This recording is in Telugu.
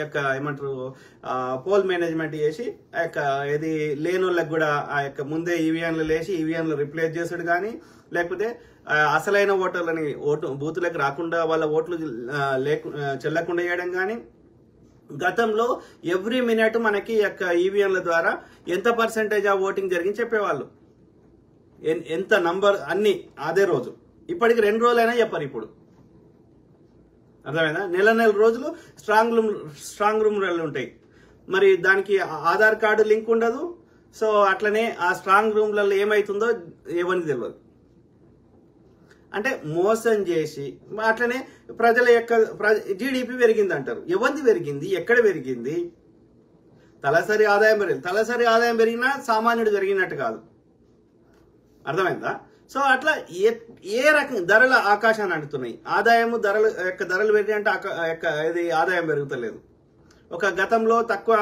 యొక్క ఏమంటారు పోల్ మేనేజ్మెంట్ చేసి ఆ యొక్క ఏది లేని వాళ్ళకి కూడా ఆ యొక్క ముందే ఈవీఎంలు లేచి ఈవీఎంలు రిప్లేస్ చేసుడు కానీ, లేకపోతే అసలైన ఓటర్లని బూతులకు రాకుండా వాళ్ళ ఓట్లు చెల్లకుండా చేయడం కానీ, గతంలో ఎవ్రీ మినిట్ మనకి యొక్క ఈవీఎంల ద్వారా ఎంత పర్సెంటేజ్ ఆఫ్ ఓటింగ్ జరిగింది చెప్పేవాళ్ళు, ఎంత నంబర్ అన్ని అదే రోజు. ఇప్పటికి 2 రోజులైనా చెప్పారు. ఇప్పుడు అర్థమైందా? నెల రోజులు స్ట్రాంగ్ రూమ్ ఉంటాయి. మరి దానికి ఆధార్ కార్డు లింక్ ఉండదు. సో అట్లనే ఆ స్ట్రాంగ్ రూమ్లలో ఏమైతుందో ఎవరికి తెలియదు. అంటే మోసం చేసి అట్లనే ప్రజల యొక్క జీడిపి పెరిగింది అంటారు. ఎవరిది పెరిగింది, ఎక్కడ పెరిగింది? తలసరి ఆదాయం పెరిగింది. తలసరి ఆదాయం పెరిగినా సామాన్యుడు పెరిగినట్టు కాదు. అర్థమైందా? సో అట్లా ఏ రకం ధరల ఆకాశాన్ని అంటున్నాయి. ఆదాయము ధరలు పెరిగి అంటే ఆదాయం పెరుగుతలేదు. ఒక గతంలో తక్కువ